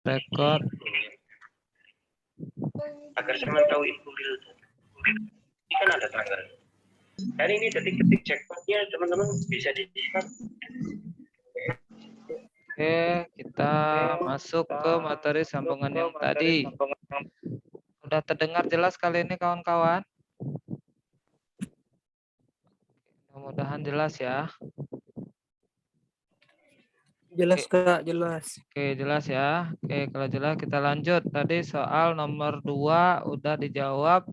record. Agar saya tahu info real. Ini kan ada tanggal. Dan ini detik-detik checkpointnya teman-teman bisa di-start. Oke, kita masuk ke materi sambungan yang tadi. Sudah terdengar jelas kali ini kawan-kawan? Mudah-mudahan jelas ya. Jelas Kak, jelas. Oke, jelas ya. Oke, kalau jelas kita lanjut. Tadi soal nomor 2 udah dijawab.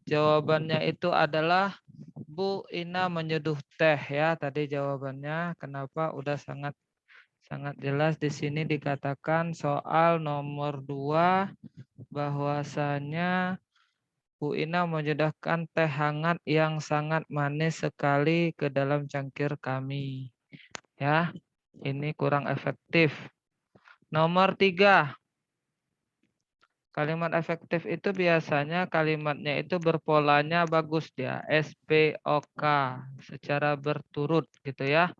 Jawabannya itu adalah Bu Ina menyeduh teh ya. Tadi jawabannya. Kenapa? Udah sangat jelas di sini dikatakan soal nomor 2 bahwasanya Bu Ina menyedahkan teh hangat yang sangat manis sekali ke dalam cangkir kami. Ya, ini kurang efektif. Nomor 3. Kalimat efektif itu biasanya kalimatnya itu berpolanya bagus dia. SPOK. Secara berturut gitu ya.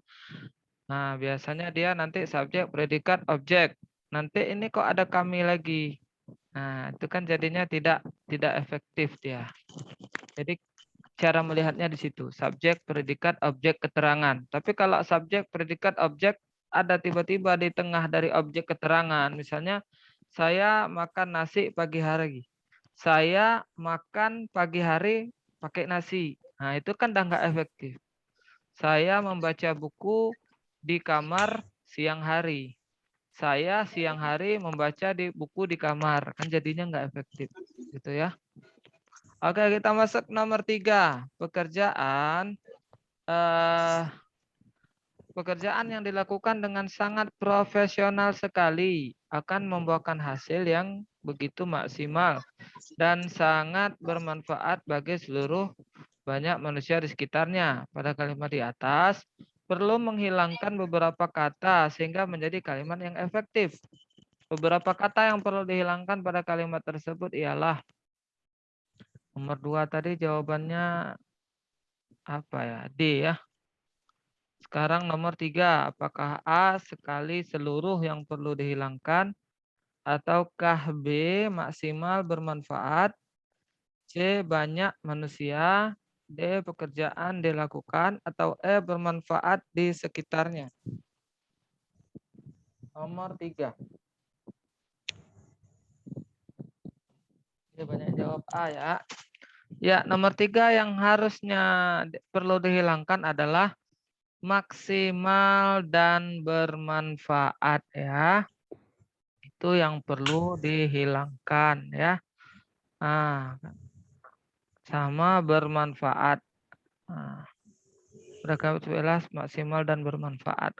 Nah, biasanya dia nanti subjek, predikat, objek. Nanti ini kok ada kami lagi. Nah, itu kan jadinya tidak efektif dia. Jadi cara melihatnya di situ. Subjek, predikat, objek, keterangan. Tapi kalau subjek, predikat, objek ada tiba-tiba di tengah dari objek keterangan. Misalnya, saya makan nasi pagi hari. Saya makan pagi hari pakai nasi. Nah, itu kan udah nggak efektif. Saya membaca buku di kamar siang hari. Saya siang hari membaca buku di kamar. Kan jadinya nggak efektif. Gitu ya. Oke, kita masuk nomor 3. Pekerjaan yang dilakukan dengan sangat profesional sekali akan membuahkan hasil yang begitu maksimal dan sangat bermanfaat bagi seluruh banyak manusia di sekitarnya. Pada kalimat di atas, perlu menghilangkan beberapa kata sehingga menjadi kalimat yang efektif. Beberapa kata yang perlu dihilangkan pada kalimat tersebut ialah nomor 2 tadi jawabannya apa ya? D ya. Sekarang nomor 3, apakah A sekali seluruh yang perlu dihilangkan, ataukah B maksimal bermanfaat, C banyak manusia, D pekerjaan dilakukan, atau E bermanfaat di sekitarnya. Nomor 3. Ini banyak jawab A ya. Ya, nomor 3 yang harusnya perlu dihilangkan adalah maksimal dan bermanfaat ya. Itu yang perlu dihilangkan ya. Nah, sama bermanfaat. Nah, jelas maksimal dan bermanfaat.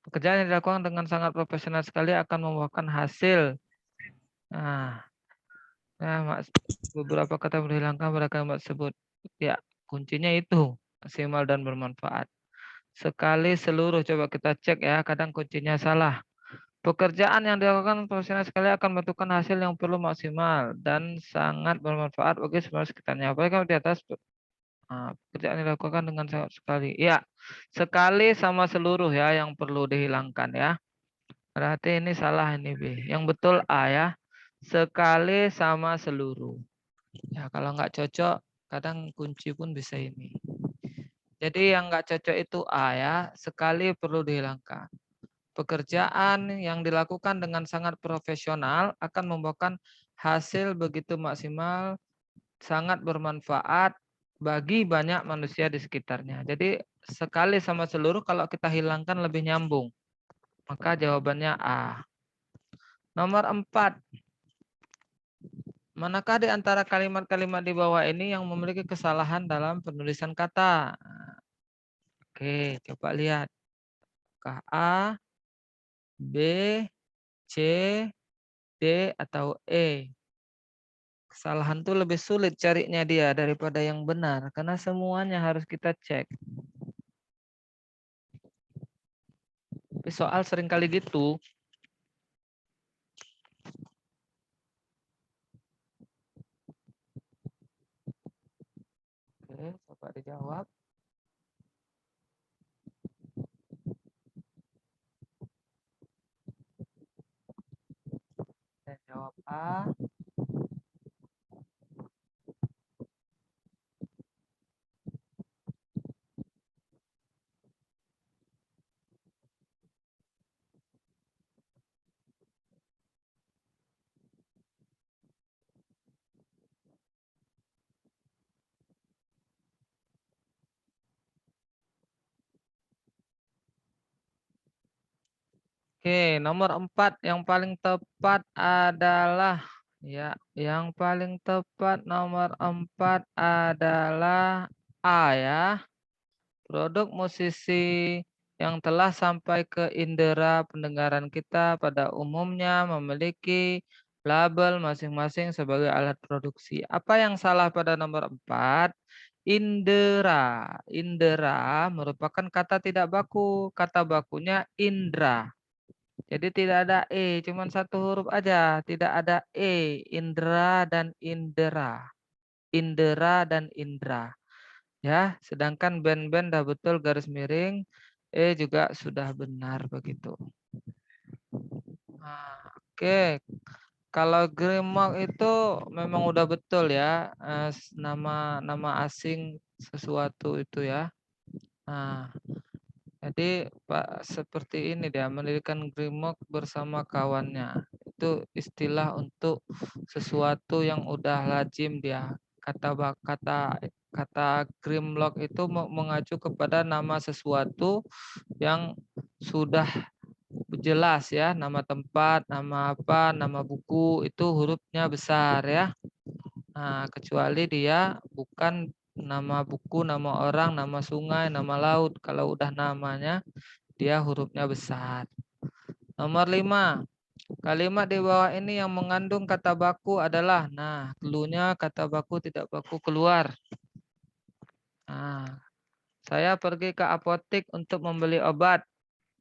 Pekerjaan yang dilakukan dengan sangat profesional sekali akan membuahkan hasil. Nah, beberapa kata dihilangkan pada kalimat tersebut. Ya, kuncinya itu maksimal dan bermanfaat. Sekali seluruh, coba kita cek ya, kadang kuncinya salah. Pekerjaan yang dilakukan profesional sekali akan membutuhkan hasil yang perlu maksimal dan sangat bermanfaat bagi semua sekitarnya. Apalagi kalau di atas pekerjaan yang dilakukan dengan sangat sekali. Ya, sekali sama seluruh ya yang perlu dihilangkan ya. Berarti ini salah ini B. Yang betul A ya. Sekali sama seluruh. Ya, kalau nggak cocok, kadang kunci pun bisa ini. Jadi yang nggak cocok itu A ya, sekali perlu dihilangkan. Pekerjaan yang dilakukan dengan sangat profesional akan membuahkan hasil begitu maksimal, sangat bermanfaat bagi banyak manusia di sekitarnya. Jadi sekali sama seluruh kalau kita hilangkan lebih nyambung. Maka jawabannya A. Nomor 4. Manakah di antara kalimat-kalimat di bawah ini yang memiliki kesalahan dalam penulisan kata? Oke, coba lihat. Apakah A, B, C, D, atau E? Kesalahan itu lebih sulit carinya dia daripada yang benar. Karena semuanya harus kita cek. Tapi soal seringkali gitu. Oke, coba dijawab. jawab A. Oke, nomor 4 yang paling tepat adalah yang paling tepat nomor 4 adalah A ya. Produk musisi yang telah sampai ke indera pendengaran kita pada umumnya memiliki label masing-masing sebagai alat produksi. Apa yang salah pada nomor 4? Indera. Indera merupakan kata tidak baku. Kata bakunya indra. Jadi tidak ada E, cuma satu huruf aja. Tidak ada E, indra dan indera. Indera dan indra. Ya, sedangkan band-band dah betul garis miring, E juga sudah benar begitu. Nah, oke. Kalau Grimok itu memang udah betul ya, nama asing sesuatu itu ya. Nah, jadi Pak seperti ini dia mendirikan Grimok bersama kawannya. Itu istilah untuk sesuatu yang udah lazim dia. Kata Grimlock itu mengacu kepada nama sesuatu yang sudah jelas ya, nama tempat, nama apa, nama buku itu hurufnya besar ya. Nah, kecuali dia bukan nama buku, nama orang, nama sungai, nama laut. Kalau udah namanya dia hurufnya besar. Nomor 5. Kalimat di bawah ini yang mengandung kata baku adalah, nah, cluenya kata baku tidak baku keluar. Nah, saya pergi ke apotik untuk membeli obat.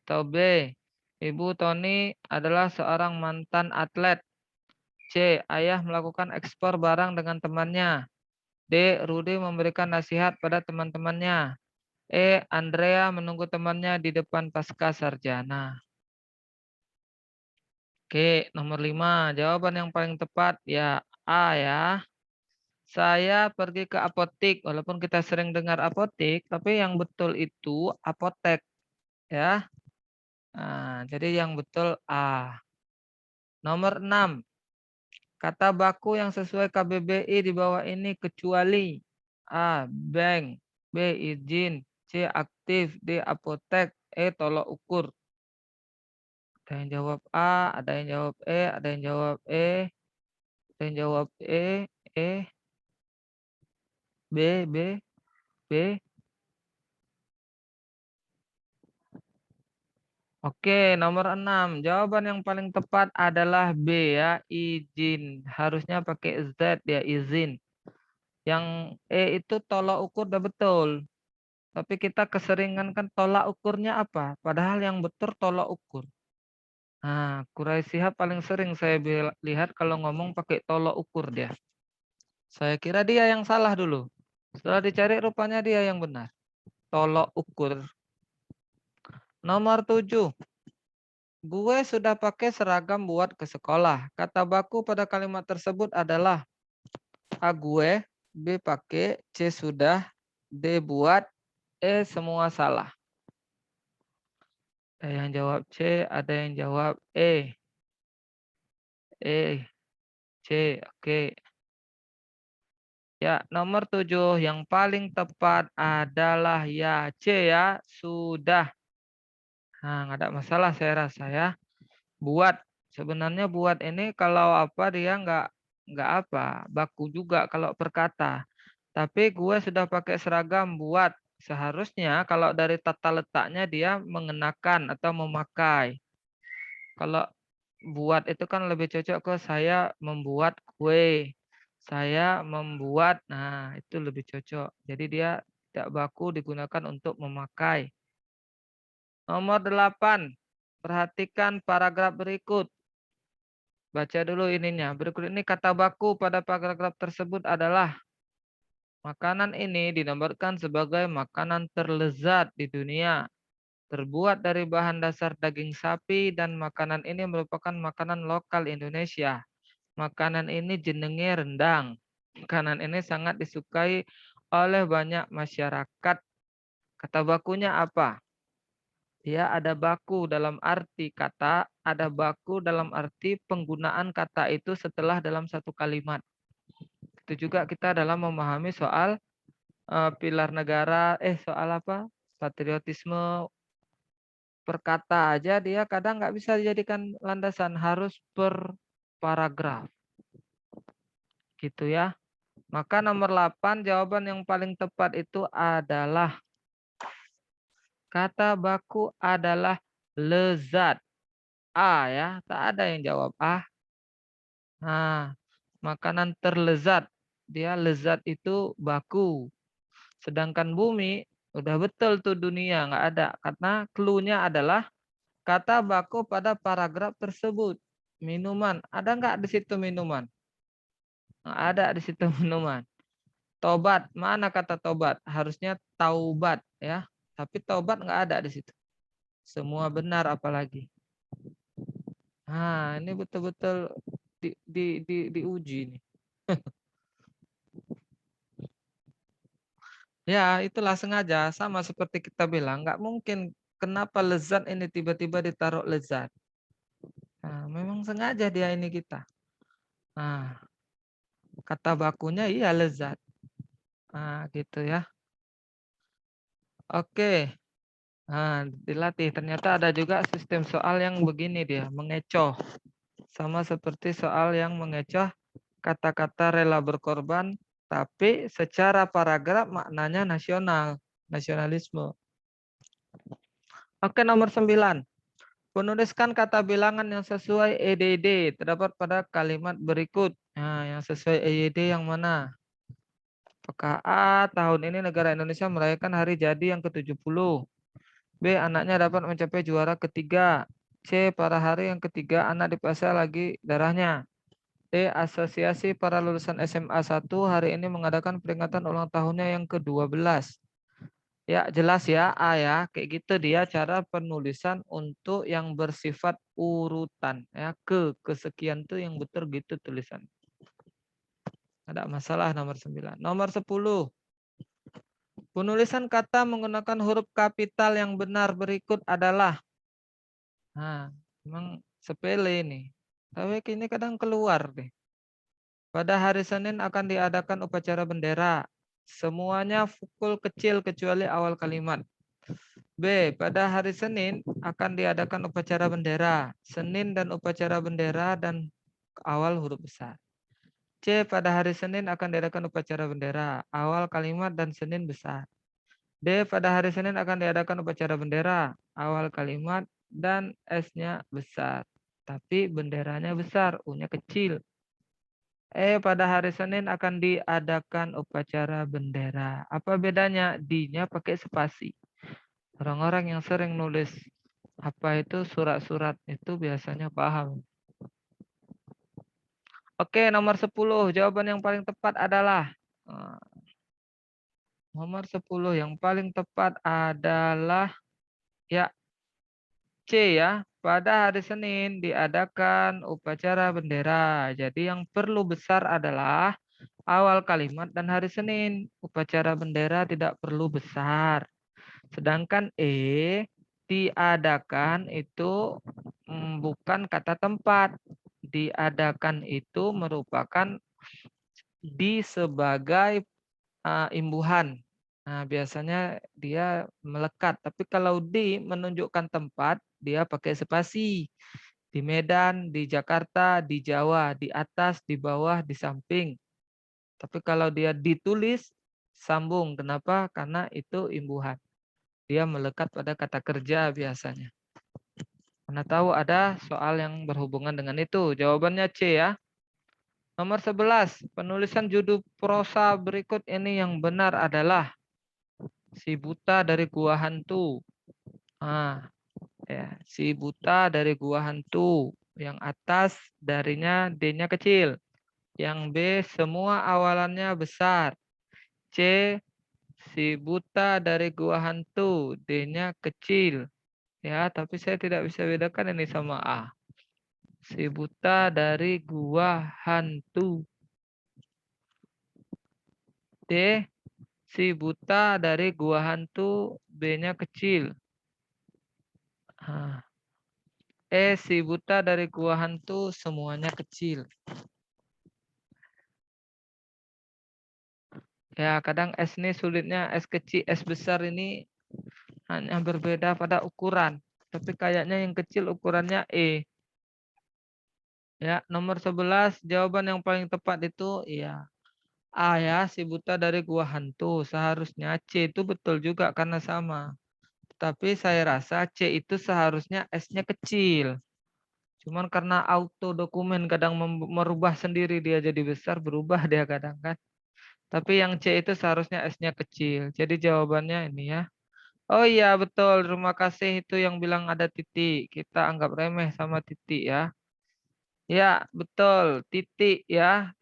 Atau B, Ibu Tony adalah seorang mantan atlet. C, ayah melakukan ekspor barang dengan temannya. D, Rudy memberikan nasihat pada teman-temannya. E, Andrea menunggu temannya di depan pasca sarjana. Oke, nomor 5. Jawaban yang paling tepat ya A ya. Saya pergi ke apotik, walaupun kita sering dengar apotik, tapi yang betul itu apotek ya. Nah, jadi yang betul A. Nomor 6. Kata baku yang sesuai KBBI di bawah ini kecuali A. Bank, B. Izin, C. Aktif, D. Apotek, E. Tolok ukur. Ada yang jawab A, ada yang jawab E, ada yang jawab E, ada yang jawab E, B. Oke, nomor 6. Jawaban yang paling tepat adalah B ya, izin. Harusnya pakai Z ya, izin. Yang E itu tolak ukur udah betul. Tapi kita keseringan kan tolak ukurnya apa? Padahal yang betul tolak ukur. Nah, Quraisy Shihab paling sering saya lihat kalau ngomong pakai tolak ukur dia. Saya kira dia yang salah dulu. Setelah dicari rupanya dia yang benar. Tolak ukur. Nomor 7. Gue sudah pakai seragam buat ke sekolah. Kata baku pada kalimat tersebut adalah A gue, B pakai, C sudah, D buat, E semua salah. Ada yang jawab C, ada yang jawab E. C, oke. Ya, nomor 7 yang paling tepat adalah ya C ya, sudah. Nah, nggak ada masalah saya rasa ya. Buat, sebenarnya buat ini kalau apa dia nggak apa, baku juga kalau perkata. Tapi gue sudah pakai seragam buat. Seharusnya kalau dari tata letaknya dia mengenakan atau memakai. Kalau buat itu kan lebih cocok ke saya membuat kue. Saya membuat, nah itu lebih cocok. Jadi dia tidak baku digunakan untuk memakai. Nomor 8. Perhatikan paragraf berikut. Baca dulu ininya. Berikut ini kata baku pada paragraf tersebut adalah makanan ini dinomorkan sebagai makanan terlezat di dunia. Terbuat dari bahan dasar daging sapi dan makanan ini merupakan makanan lokal Indonesia. Makanan ini jenenge rendang. Makanan ini sangat disukai oleh banyak masyarakat. Kata bakunya apa? Dia ada baku dalam arti kata, ada baku dalam arti penggunaan kata itu setelah dalam satu kalimat. Itu juga kita dalam memahami soal pilar negara, soal apa? Patriotisme perkata aja dia kadang nggak bisa dijadikan landasan, harus per paragraf. Gitu ya. Maka nomor 8 jawaban yang paling tepat itu adalah kata baku adalah lezat. A ya, tak ada yang jawab A. Nah, makanan terlezat. Dia lezat itu baku. Sedangkan bumi udah betul tuh dunia nggak ada. Karena clue-nya adalah kata baku pada paragraf tersebut. Minuman, ada nggak di situ minuman? Nggak ada di situ minuman. Tobat, mana kata tobat? Harusnya taubat ya. Tapi tobat nggak ada di situ. Semua benar apalagi. Nah, ini betul-betul diuji nih. Ya, itulah sengaja sama seperti kita bilang, nggak mungkin kenapa lezat ini tiba-tiba ditaruh lezat. Nah, memang sengaja dia ini kita. Nah, kata bakunya iya lezat. Nah, gitu ya. Oke. Nah, dilatih. Ternyata ada juga sistem soal yang begini dia, mengecoh. Sama seperti soal yang mengecoh kata-kata rela berkorban, tapi secara paragraf maknanya nasional, nasionalisme. Oke, nomor 9. Penuliskan kata bilangan yang sesuai EDD terdapat pada kalimat berikut. Nah, yang sesuai EDD yang mana? Apakah A, tahun ini negara Indonesia merayakan hari jadi yang ke-70. B, anaknya dapat mencapai juara ketiga. C, pada hari yang ketiga anak dipaksa lagi darahnya. D, asosiasi para lulusan SMA 1 hari ini mengadakan peringatan ulang tahunnya yang ke-12. Ya, jelas ya A ya. Kayak gitu dia cara penulisan untuk yang bersifat urutan ya. Kesekian tuh yang betul gitu tulisan. Ada masalah nomor 9. Nomor 10. Penulisan kata menggunakan huruf kapital yang benar berikut adalah. Nah, memang sepele ini. Tapi ini kadang keluar deh. Pada hari Senin akan diadakan upacara bendera. Semuanya pukul kecil kecuali awal kalimat. B. Pada hari Senin akan diadakan upacara bendera. Senin dan upacara bendera dan awal huruf besar. C. Pada hari Senin akan diadakan upacara bendera. Awal kalimat dan Senin besar. D. Pada hari Senin akan diadakan upacara bendera. Awal kalimat dan S-nya besar. Tapi benderanya besar, U-nya kecil. Pada hari Senin akan diadakan upacara bendera. Apa bedanya? D-nya pakai spasi. Orang-orang yang sering nulis apa itu surat-surat itu biasanya paham. Oke, nomor 10. Jawaban yang paling tepat adalah nomor 10 yang paling tepat adalah ya C ya. Pada hari Senin diadakan upacara bendera. Jadi yang perlu besar adalah awal kalimat dan hari Senin. Upacara bendera tidak perlu besar. Sedangkan diadakan itu bukan kata tempat. Diadakan itu merupakan di sebagai imbuhan. Nah, biasanya dia melekat. Tapi kalau di menunjukkan tempat, dia pakai spasi. Di Medan, di Jakarta, di Jawa, di atas, di bawah, di samping. Tapi kalau dia ditulis, sambung. Kenapa? Karena itu imbuhan. Dia melekat pada kata kerja biasanya. Mana tahu ada soal yang berhubungan dengan itu. Jawabannya C ya. Nomor 11. Penulisan judul prosa berikut ini yang benar adalah si buta dari gua hantu. Si buta dari gua hantu. Yang atas darinya D-nya kecil. Yang B semua awalannya besar. C si buta dari gua hantu. D-nya kecil. Ya, tapi saya tidak bisa bedakan ini sama A. Si buta dari gua hantu. D. Si buta dari gua hantu, B-nya kecil. Nah. E. Si buta dari gua hantu, semuanya kecil. Ya, kadang S ini sulitnya, S kecil, S besar ini hanya berbeda pada ukuran. Tapi kayaknya yang kecil ukurannya E. Ya, nomor 11, jawaban yang paling tepat itu ya A ya, si buta dari gua hantu. Seharusnya C itu betul juga karena sama. Tapi saya rasa C itu seharusnya S-nya kecil. Cuman karena auto dokumen kadang merubah sendiri dia jadi besar, berubah dia kadang kan. Tapi yang C itu seharusnya S-nya kecil. Jadi jawabannya ini ya. Oh iya betul, terima kasih itu yang bilang ada titik. Kita anggap remeh sama titik ya. Ya betul, titik ya.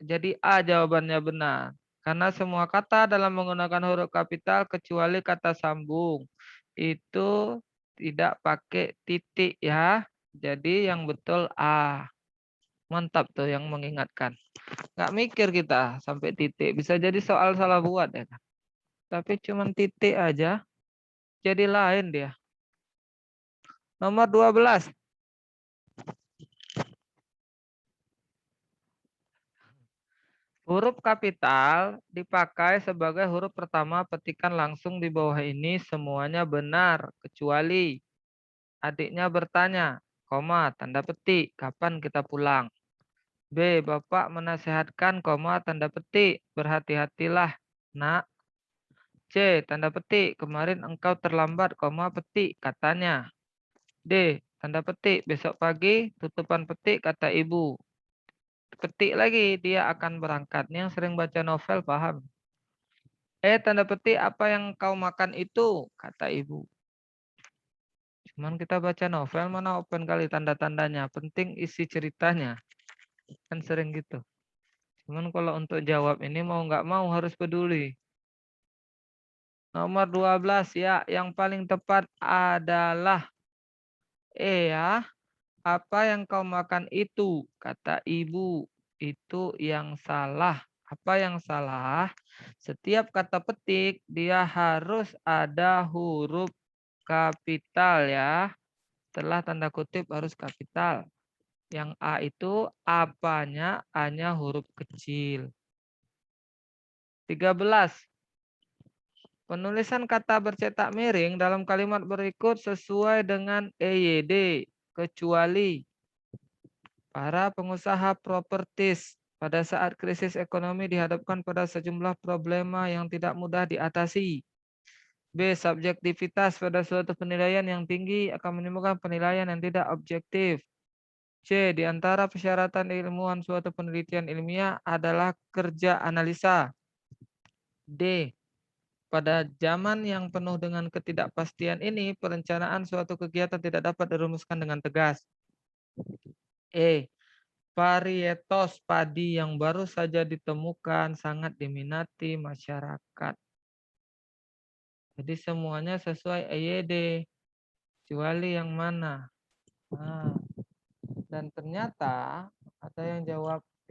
Jadi A jawabannya benar. Karena semua kata dalam menggunakan huruf kapital kecuali kata sambung. Itu tidak pakai titik ya. Jadi yang betul A. Mantap tuh yang mengingatkan. Nggak mikir kita sampai titik. Bisa jadi soal salah buat ya kan. Tapi cuman titik aja. Jadi lain dia. Nomor 12. Huruf kapital dipakai sebagai huruf pertama petikan langsung di bawah ini semuanya benar. Kecuali adiknya bertanya, koma, tanda petik, kapan kita pulang? B. Bapak menasehatkan, koma, tanda petik, berhati-hatilah, nak. C. Tanda petik, kemarin engkau terlambat, koma, petik, katanya. D. Tanda petik, besok pagi, tutupan petik, kata ibu. Petik lagi, dia akan berangkat. Ini yang sering baca novel, paham. Tanda petik, apa yang kau makan itu, kata ibu. Cuman kita baca novel, mana open kali tanda-tandanya. Penting isi ceritanya. Kan sering gitu. Cuman kalau untuk jawab ini mau nggak mau harus peduli. Nomor 12 ya, yang paling tepat adalah E ya. Apa yang kau makan itu? Kata ibu. Itu yang salah. Apa yang salah? Setiap kata petik dia harus ada huruf kapital ya. Setelah tanda kutip harus kapital. Yang A itu apanya hanya huruf kecil. 13. Penulisan kata bercetak miring dalam kalimat berikut sesuai dengan EYD. Kecuali para pengusaha propertis pada saat krisis ekonomi dihadapkan pada sejumlah problema yang tidak mudah diatasi. B. Subjektivitas pada suatu penilaian yang tinggi akan menimbulkan penilaian yang tidak objektif. C. Di antara persyaratan ilmuwan suatu penelitian ilmiah adalah kerja analisa. D. Pada zaman yang penuh dengan ketidakpastian ini, perencanaan suatu kegiatan tidak dapat dirumuskan dengan tegas. E. Varietas padi yang baru saja ditemukan sangat diminati masyarakat. Jadi semuanya sesuai EYD. Kecuali yang mana? Nah, dan ternyata ada yang jawab D.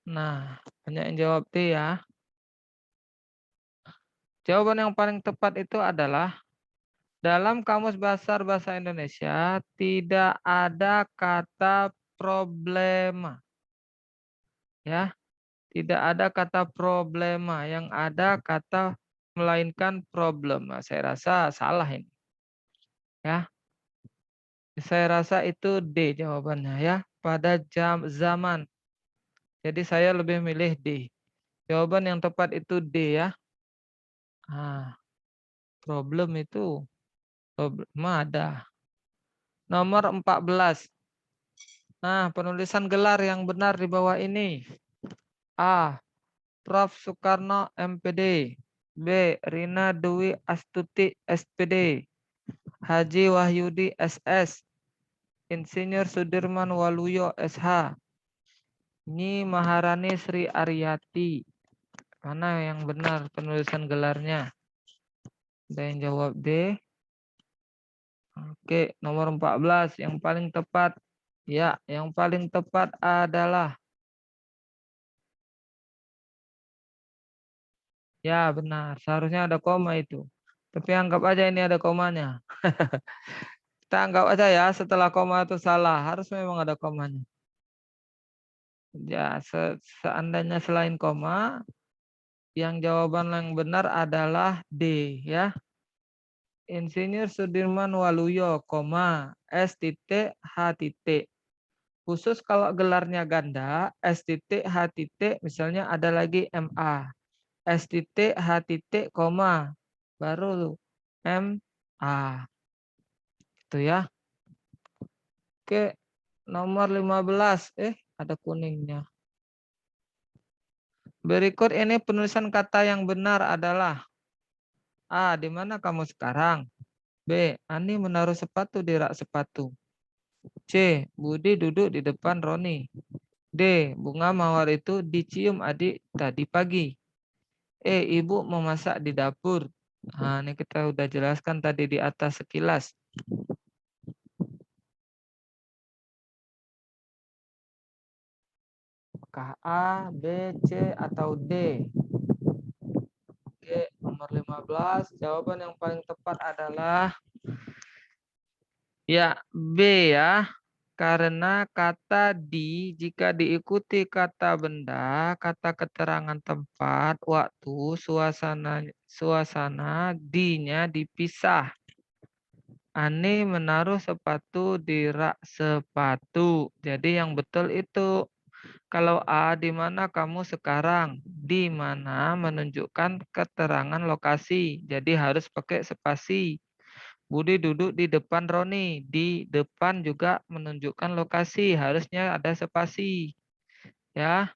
Nah, banyak yang jawab D ya. Jawaban yang paling tepat itu adalah dalam Kamus Besar Bahasa Indonesia tidak ada kata problema. Ya, tidak ada kata problema, yang ada kata melainkan problem. Nah, saya rasa salah ini. Ya. Saya rasa itu D jawabannya ya, pada zaman. Jadi saya lebih milih D. Jawaban yang tepat itu D ya. Ah, problem itu problema ada. Nomor 14. Nah, penulisan gelar yang benar di bawah ini. A. Prof. Soekarno MPD. B. Rina Dwi Astuti SPD. Haji Wahyudi SS. Insinyur Sudirman Waluyo SH. Nyi Maharani Sri Aryati. Mana yang benar penulisan gelarnya? Ada yang jawab D. Oke, nomor 14 yang paling tepat. Ya, yang paling tepat adalah ya benar, seharusnya ada koma itu. Tapi anggap aja ini ada komanya. Kita anggap aja ya setelah koma itu salah, harus memang ada komanya. Ya, seandainya selain koma, yang jawaban yang benar adalah D ya. Insinyur Sudirman Waluyo, koma, S titik H titik. Khusus kalau gelarnya ganda, S titik H titik, misalnya ada lagi MA. S titik H titik, koma. Baru MA. Itu ya. Oke, nomor 15. Ada kuningnya. Berikut ini penulisan kata yang benar adalah A. Di mana kamu sekarang? B. Ani menaruh sepatu di rak sepatu. C. Budi duduk di depan Roni. D. Bunga mawar itu dicium adik tadi pagi. E. Ibu memasak di dapur. Nah, ini kita udah jelaskan tadi di atas sekilas. Apakah A, B, C, atau D? Oke, nomor 15. Jawaban yang paling tepat adalah ya B ya. Karena kata di jika diikuti kata benda, kata keterangan tempat, waktu, suasana, di-nya dipisah. Ani menaruh sepatu di rak sepatu. Jadi yang betul itu. Kalau A, di mana kamu sekarang? Di mana menunjukkan keterangan lokasi. Jadi harus pakai spasi. Budi duduk di depan Roni. Di depan juga menunjukkan lokasi. Harusnya ada spasi. Ya.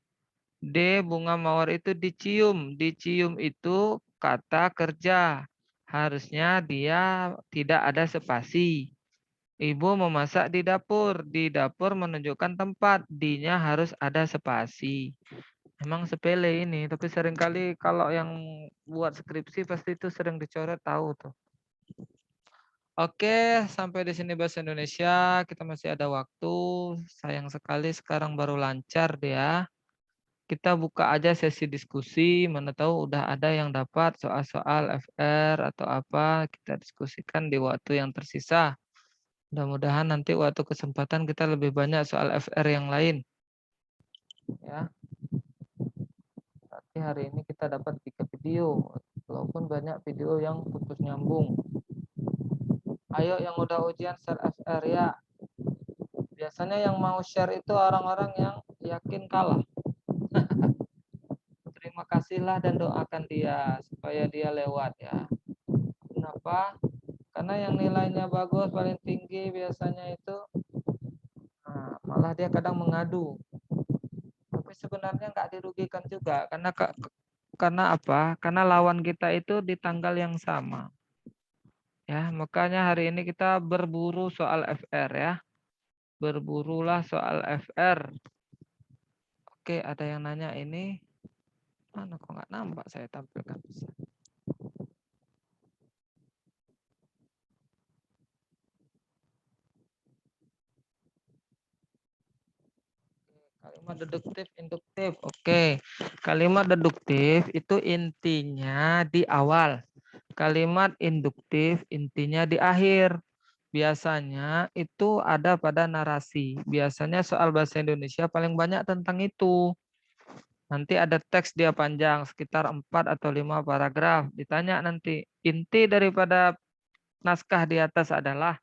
D. Bunga mawar itu dicium. Dicium itu kata kerja. Harusnya dia tidak ada spasi. Ibu memasak di dapur. Di dapur menunjukkan tempat. Di-nya harus ada spasi. Emang sepele ini, tapi seringkali kalau yang buat skripsi pasti itu sering dicoret tahu tuh. Oke, sampai di sini bahasa Indonesia. Kita masih ada waktu. Sayang sekali sekarang baru lancar dia. Kita buka aja sesi diskusi. Mana tahu udah ada yang dapat soal-soal FR atau apa. Kita diskusikan di waktu yang tersisa. Mudah-mudahan nanti waktu kesempatan kita lebih banyak soal FR yang lain. Ya. Berarti hari ini kita dapat 3 video. Walaupun banyak video yang putus nyambung. Ayo yang udah ujian share FR ya. Biasanya yang mau share itu orang-orang yang yakin kalah. Terima kasihlah dan doakan dia supaya dia lewat ya. Kenapa? Karena yang nilainya bagus paling tinggi biasanya itu malah dia kadang mengadu. Tapi sebenarnya nggak dirugikan juga karena apa? Karena lawan kita itu di tanggal yang sama. Ya, makanya hari ini kita berburu soal FR ya. Berburulah soal FR. Oke, ada yang nanya ini. Mana kok nggak nampak saya tampilkan. Kalimat deduktif, induktif. Oke, kalimat deduktif itu intinya di awal. Kalimat induktif intinya di akhir. Biasanya itu ada pada narasi. Biasanya soal bahasa Indonesia paling banyak tentang itu. Nanti ada teks dia panjang, sekitar 4 atau 5 paragraf. Ditanya nanti, inti daripada naskah di atas adalah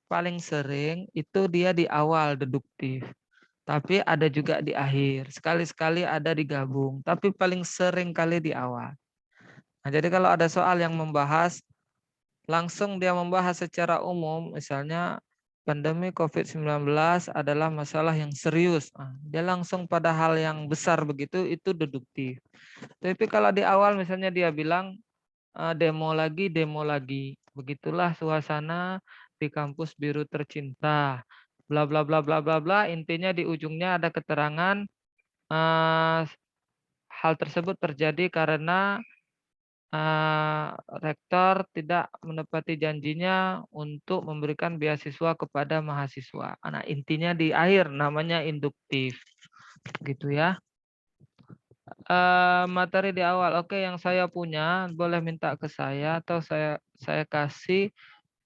paling sering itu dia di awal deduktif. Tapi ada juga di akhir. Sekali-sekali ada digabung. Tapi paling sering kali di awal. Nah, jadi kalau ada soal yang membahas, langsung dia membahas secara umum, misalnya pandemi COVID-19 adalah masalah yang serius. Nah, dia langsung pada hal yang besar begitu, itu deduktif. Tapi kalau di awal misalnya dia bilang, demo lagi. Begitulah suasana di kampus biru tercinta. Bla bla bla bla bla bla. Intinya di ujungnya ada keterangan hal tersebut terjadi karena rektor tidak menepati janjinya untuk memberikan beasiswa kepada mahasiswa. Nah, intinya di akhir namanya induktif. Gitu ya. Materi di awal. Oke, yang saya punya boleh minta ke saya atau saya kasih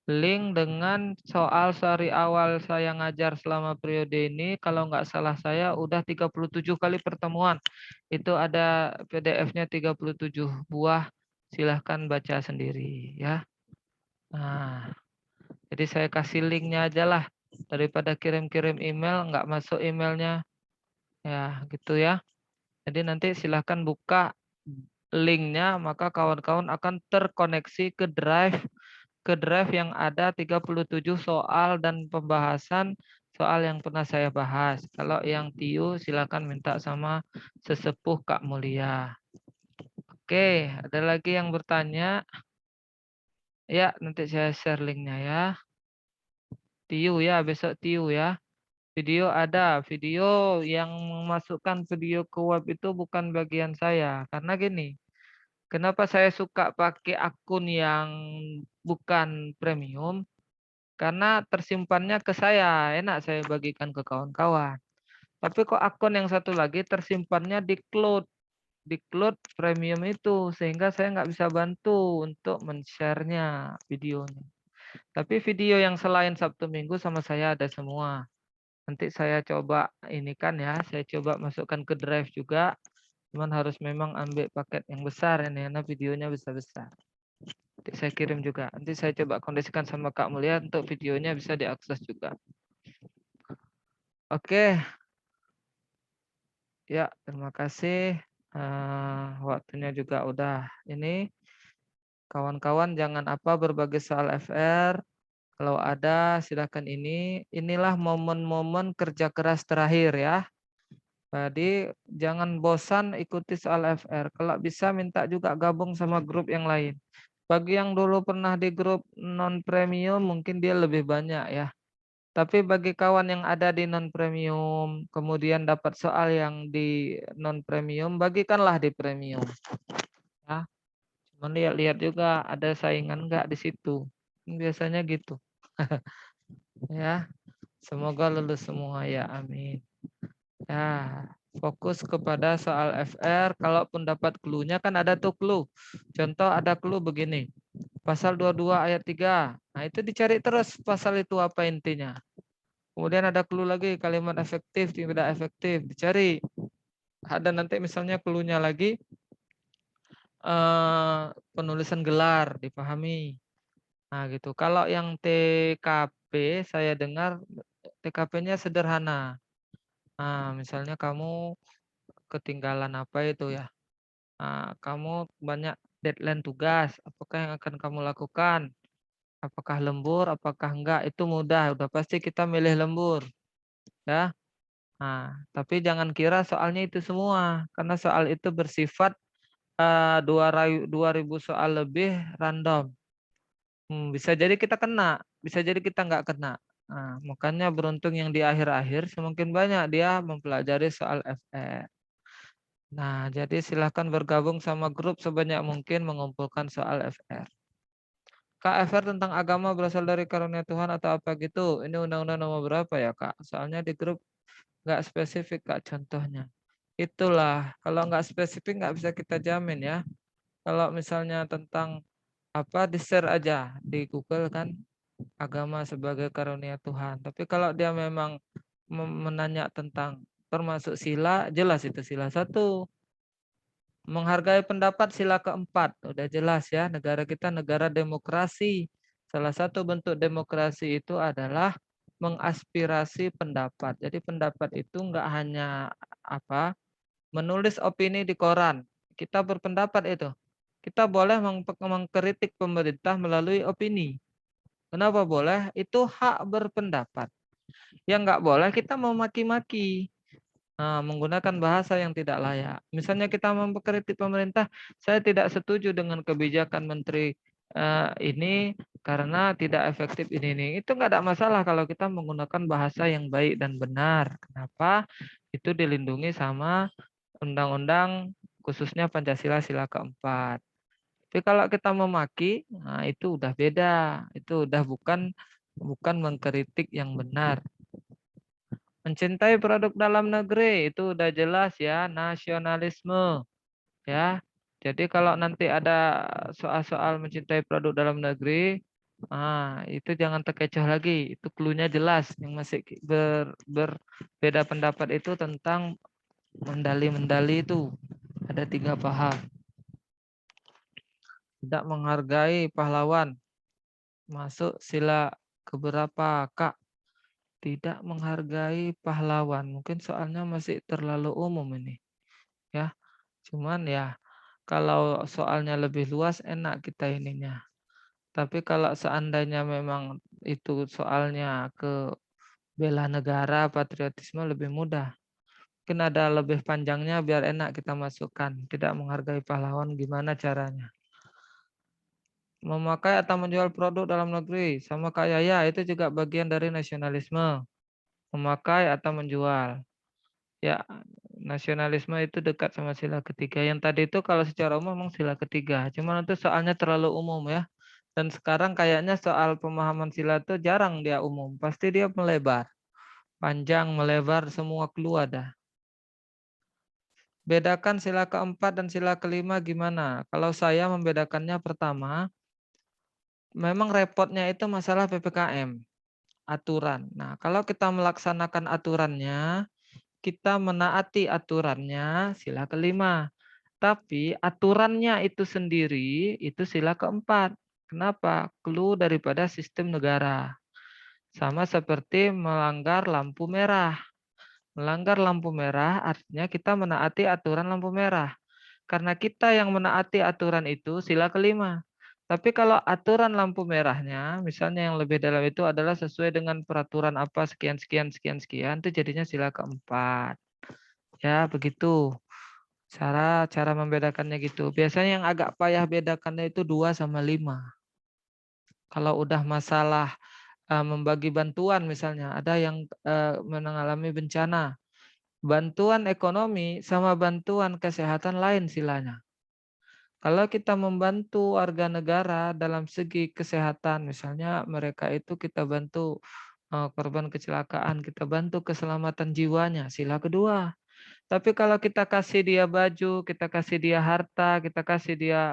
link dengan soal sehari awal saya ngajar selama periode ini. Kalau nggak salah saya udah 37 kali pertemuan. Itu ada PDF-nya 37 buah. Silahkan baca sendiri ya. Nah, jadi saya kasih linknya aja lah. Daripada kirim-kirim email, nggak masuk emailnya. Ya, gitu ya. Jadi nanti silahkan buka linknya, maka kawan-kawan akan terkoneksi ke drive yang ada 37 soal dan pembahasan soal yang pernah saya bahas. Kalau yang TIU silakan minta sama sesepuh Kak Mulia. Oke, ada lagi yang bertanya? Ya, nanti saya share linknya ya. TIU ya, besok TIU ya. Video ada, video yang memasukkan video ke web itu bukan bagian saya. Karena gini, kenapa saya suka pakai akun yang bukan premium? Karena tersimpannya ke saya, enak saya bagikan ke kawan-kawan. Tapi kok akun yang satu lagi tersimpannya di cloud premium itu, sehingga saya nggak bisa bantu untuk men-share-nya videonya. Tapi video yang selain Sabtu Minggu sama saya ada semua. Nanti saya coba ini kan ya, saya coba masukkan ke drive juga. Cuman harus memang ambil paket yang besar ini, karena videonya besar-besar. Nanti saya kirim juga. Nanti saya coba kondisikan sama Kak Mulia untuk videonya bisa diakses juga. Oke. Ya, terima kasih. Waktunya juga udah ini. Kawan-kawan jangan apa berbagi soal FR. Kalau ada silakan ini. Inilah momen-momen kerja keras terakhir ya. Jadi jangan bosan ikuti soal FR. Kalau bisa minta juga gabung sama grup yang lain. Bagi yang dulu pernah di grup non premium mungkin dia lebih banyak ya. Tapi bagi kawan yang ada di non premium, kemudian dapat soal yang di non premium, bagikanlah di premium. Ya, cuman lihat-lihat juga ada saingan nggak di situ. Biasanya gitu. Ya, semoga lulus semua ya, amin. Ya, fokus kepada soal FR. Kalaupun dapat clue-nya kan ada tuh clue. Contoh ada clue begini. Pasal 22 ayat 3. Nah, itu dicari terus pasal itu apa intinya. Kemudian ada clue lagi kalimat efektif, tidak efektif. Dicari. Ada nanti misalnya clue-nya lagi penulisan gelar, dipahami. Nah, gitu. Kalau yang TKP saya dengar TKP-nya sederhana. Nah, misalnya kamu ketinggalan apa itu ya? Nah, kamu banyak deadline tugas, apakah yang akan kamu lakukan? Apakah lembur, apakah enggak? Itu mudah, udah pasti kita milih lembur. Ya. Nah, tapi jangan kira soalnya itu semua, karena soal itu bersifat 2000 soal lebih random. Bisa jadi kita kena, bisa jadi kita nggak kena. Nah, makanya beruntung yang di akhir-akhir semakin banyak dia mempelajari soal FR. Nah, jadi silahkan bergabung sama grup sebanyak mungkin mengumpulkan soal FR. Kak, FR tentang agama berasal dari karunia Tuhan atau apa gitu? Ini undang-undang nomor berapa ya, Kak? Soalnya di grup nggak spesifik, Kak, contohnya. Itulah, kalau nggak spesifik nggak bisa kita jamin ya. Kalau misalnya tentang apa, di-share aja di Google kan, agama sebagai karunia Tuhan. Tapi kalau dia memang menanya tentang termasuk sila, jelas itu sila 1. Menghargai pendapat sila keempat, udah jelas ya, negara kita negara demokrasi. Salah satu bentuk demokrasi itu adalah mengaspirasi pendapat. Jadi pendapat itu enggak hanya apa, menulis opini di koran. Kita berpendapat itu. Kita boleh mengkritik pemerintah melalui opini. Kenapa boleh? Itu hak berpendapat. Yang enggak boleh kita memaki-maki. Menggunakan bahasa yang tidak layak. Misalnya kita mengkritik pemerintah, saya tidak setuju dengan kebijakan menteri ini karena tidak efektif ini. Itu nggak ada masalah kalau kita menggunakan bahasa yang baik dan benar. Kenapa? Itu dilindungi sama undang-undang khususnya Pancasila sila keempat. Tapi kalau kita memaki, nah itu udah beda. Itu udah bukan mengkritik yang benar. Mencintai produk dalam negeri itu udah jelas ya, nasionalisme ya. Jadi kalau nanti ada soal-soal mencintai produk dalam negeri, itu jangan terkecoh lagi. Itu clue-nya jelas. Yang masih berbeda pendapat itu tentang mendali-mendali itu. Ada 3 paham. Tidak menghargai pahlawan. Masuk sila keberapa, Kak? Tidak menghargai pahlawan. Mungkin soalnya masih terlalu umum ini. Ya, cuman ya kalau soalnya lebih luas enak kita ininya. Tapi kalau seandainya memang itu soalnya ke bela negara, patriotisme lebih mudah. Mungkin ada lebih panjangnya biar enak kita masukkan. Tidak menghargai pahlawan gimana caranya? Memakai atau menjual produk dalam negeri sama kayak ya itu juga bagian dari nasionalisme. Memakai atau menjual. Ya, nasionalisme itu dekat sama sila ketiga. Yang tadi itu kalau secara umum memang sila ketiga. Cuman itu soalnya terlalu umum ya. Dan sekarang kayaknya soal pemahaman sila itu jarang dia umum. Pasti dia melebar. Panjang, melebar, semua clue ada. Bedakan sila keempat dan sila kelima gimana? Kalau saya membedakannya pertama, memang repotnya itu masalah PPKM, aturan. Nah, kalau kita melaksanakan aturannya, kita menaati aturannya, sila kelima. Tapi aturannya itu sendiri, itu sila keempat. Kenapa? Clue daripada sistem negara. Sama seperti melanggar lampu merah. Melanggar lampu merah artinya kita menaati aturan lampu merah. Karena kita yang menaati aturan itu sila kelima. Tapi kalau aturan lampu merahnya, misalnya yang lebih dalam itu adalah sesuai dengan peraturan apa sekian sekian sekian sekian, itu jadinya sila keempat. Ya begitu. Cara membedakannya gitu. Biasanya yang agak payah bedakannya itu 2 sama 5. Kalau udah masalah membagi bantuan misalnya, ada yang mengalami bencana. Bantuan ekonomi sama bantuan kesehatan lain silanya. Kalau kita membantu warga negara dalam segi kesehatan, misalnya mereka itu kita bantu korban kecelakaan, kita bantu keselamatan jiwanya, sila kedua. Tapi kalau kita kasih dia baju, kita kasih dia harta, kita kasih dia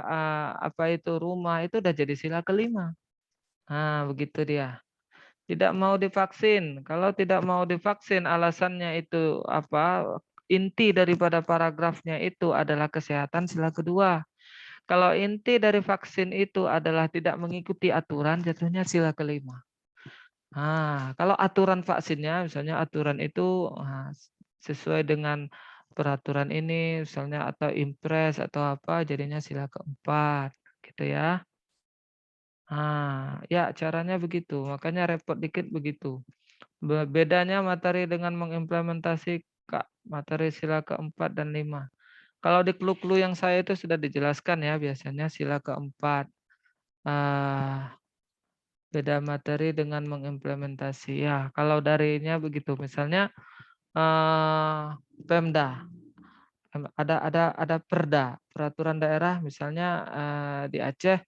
apa itu rumah, itu udah jadi sila kelima. Nah, begitu dia. Tidak mau divaksin. Kalau tidak mau divaksin, alasannya itu apa? Inti daripada paragrafnya itu adalah kesehatan sila kedua. Kalau inti dari vaksin itu adalah tidak mengikuti aturan, jatuhnya sila kelima. Nah, kalau aturan vaksinnya, misalnya aturan itu sesuai dengan peraturan ini, misalnya atau impres atau apa, jadinya sila keempat, gitu ya. Ya caranya begitu, makanya repot dikit begitu. Bedanya materi dengan mengimplementasi materi sila keempat dan lima. Kalau di clue-clue yang saya itu sudah dijelaskan ya, biasanya sila keempat. Beda materi dengan mengimplementasi. Ya, kalau darinya begitu. Misalnya Pemda. Ada perda, peraturan daerah misalnya di Aceh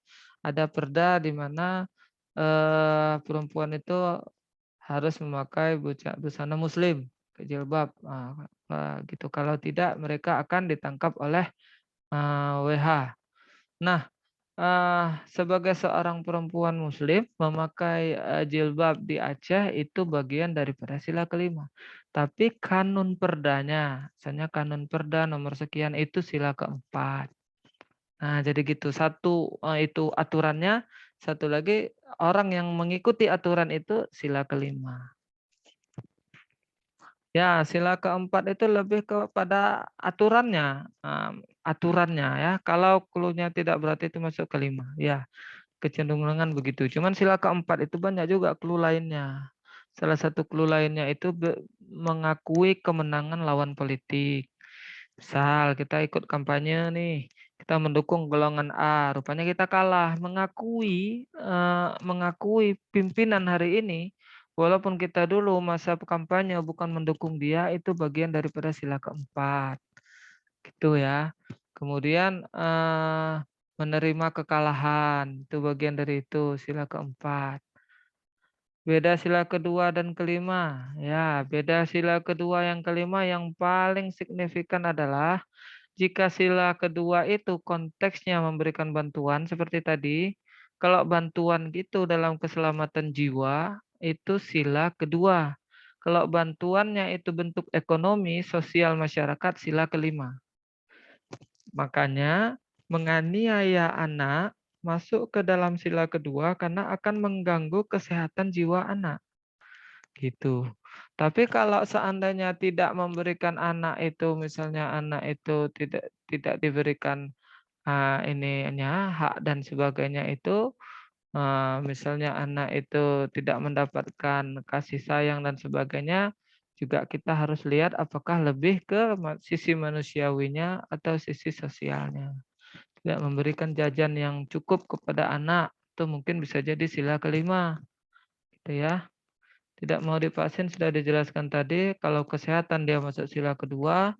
ada perda di mana perempuan itu harus memakai busana muslim, jilbab, gitu. Kalau tidak mereka akan ditangkap oleh WH. Nah, sebagai seorang perempuan muslim memakai jilbab di Aceh itu bagian daripada sila kelima. Tapi kanun perdanya, misalnya kanun perda nomor sekian itu sila keempat. Nah, jadi gitu. Satu itu aturannya, satu lagi orang yang mengikuti aturan itu sila kelima. Ya, sila keempat itu lebih kepada aturannya, aturannya ya. Kalau clue-nya tidak berarti itu masuk kelima. Ya, kecenderungan begitu. Cuman sila keempat itu banyak juga clue lainnya. Salah satu clue lainnya itu mengakui kemenangan lawan politik. Misal kita ikut kampanye nih, kita mendukung golongan A, rupanya kita kalah. Mengakui pimpinan hari ini, walaupun kita dulu masa kampanye bukan mendukung dia, itu bagian daripada sila keempat. Gitu ya. Kemudian menerima kekalahan. Itu bagian dari itu, sila keempat. Beda sila kedua dan kelima. Ya, beda sila kedua yang kelima yang paling signifikan adalah jika sila kedua itu konteksnya memberikan bantuan seperti tadi, kalau bantuan gitu dalam keselamatan jiwa, itu sila kedua. Kalau bantuannya itu bentuk ekonomi, sosial masyarakat, sila kelima. Makanya menganiaya anak masuk ke dalam sila kedua karena akan mengganggu kesehatan jiwa anak. Gitu. Tapi kalau seandainya tidak memberikan anak itu, misalnya anak itu tidak diberikan ininya hak dan sebagainya itu, misalnya anak itu tidak mendapatkan kasih sayang dan sebagainya, juga kita harus lihat apakah lebih ke sisi manusiawinya atau sisi sosialnya. Tidak memberikan jajan yang cukup kepada anak, itu mungkin bisa jadi sila kelima, gitu ya. Tidak mau divaksin sudah dijelaskan tadi, kalau kesehatan dia masuk sila kedua,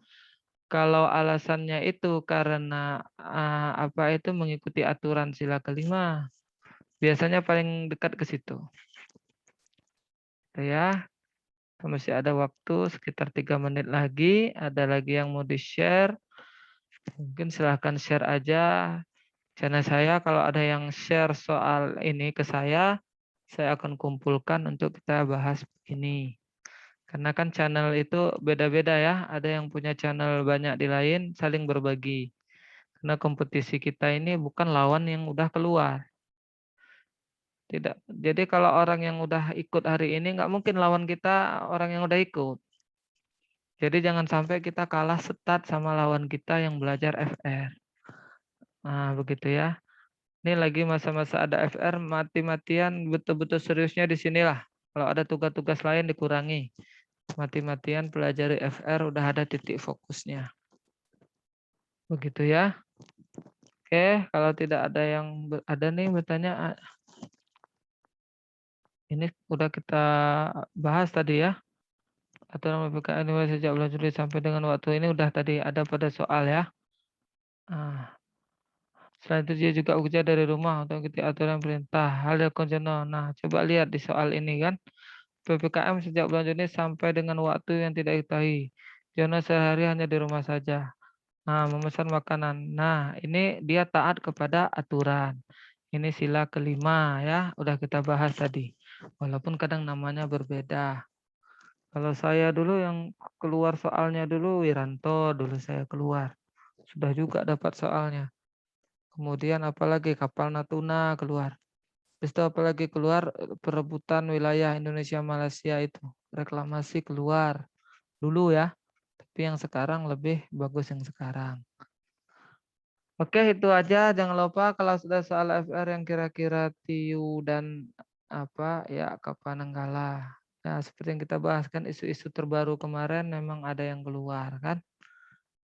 kalau alasannya itu karena mengikuti aturan sila kelima, biasanya paling dekat ke situ. Gitu ya. Masih ada waktu sekitar 3 menit lagi, ada lagi yang mau di-share. Mungkin silahkan share aja. Channel saya kalau ada yang share soal ini ke saya akan kumpulkan untuk kita bahas ini. Karena kan channel itu beda-beda ya, ada yang punya channel banyak di lain, saling berbagi. Karena kompetisi kita ini bukan lawan yang udah keluar. Tidak. Jadi kalau orang yang udah ikut hari ini, nggak mungkin lawan kita orang yang udah ikut. Jadi jangan sampai kita kalah setat sama lawan kita yang belajar FR. Nah, begitu ya. Ini lagi masa-masa ada FR, mati-matian betul-betul seriusnya di sinilah. Kalau ada tugas-tugas lain dikurangi. Mati-matian pelajari FR udah ada titik fokusnya. Begitu ya. Oke, kalau tidak ada yang ada nih bertanya, ini udah kita bahas tadi ya. Aturan PPKM dimulai sejak bulan Juli sampai dengan waktu ini udah tadi ada pada soal ya. Nah, selain itu dia juga bekerja dari rumah untuk mengikuti aturan perintah. Hal yang konvensional. Nah, coba lihat di soal ini kan. PPKM sejak bulan Juni sampai dengan waktu yang tidak diketahui. Jono sehari hanya di rumah saja. Nah, memesan makanan. Nah, ini dia taat kepada aturan. Ini sila kelima ya, udah kita bahas tadi. Walaupun kadang namanya berbeda. Kalau saya dulu yang keluar soalnya dulu Wiranto, dulu saya keluar. Sudah juga dapat soalnya. Kemudian apalagi kapal Natuna keluar. Habis itu apalagi keluar perebutan wilayah Indonesia Malaysia itu. Reklamasi keluar dulu ya. Tapi yang sekarang lebih bagus yang sekarang. Oke, itu aja. Jangan lupa kalau sudah soal FR yang kira-kira TIU dan ya Kapanenggala. Nah, seperti yang kita bahas kan isu-isu terbaru kemarin memang ada yang keluar kan.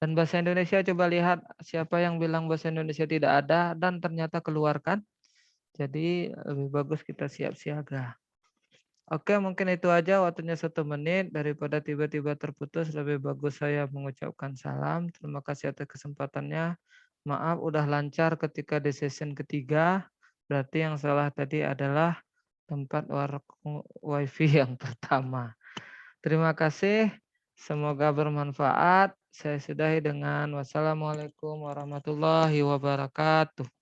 Dan bahasa Indonesia coba lihat siapa yang bilang bahasa Indonesia tidak ada dan ternyata keluar kan. Jadi lebih bagus kita siap siaga. Oke, mungkin itu aja, waktunya 1 menit. Daripada tiba-tiba terputus, lebih bagus saya mengucapkan salam. Terima kasih atas kesempatannya. Maaf udah lancar ketika di session ketiga. Berarti yang salah tadi adalah tempat wifi yang pertama. Terima kasih. Semoga bermanfaat. Saya sudahi dengan wassalamualaikum warahmatullahi wabarakatuh.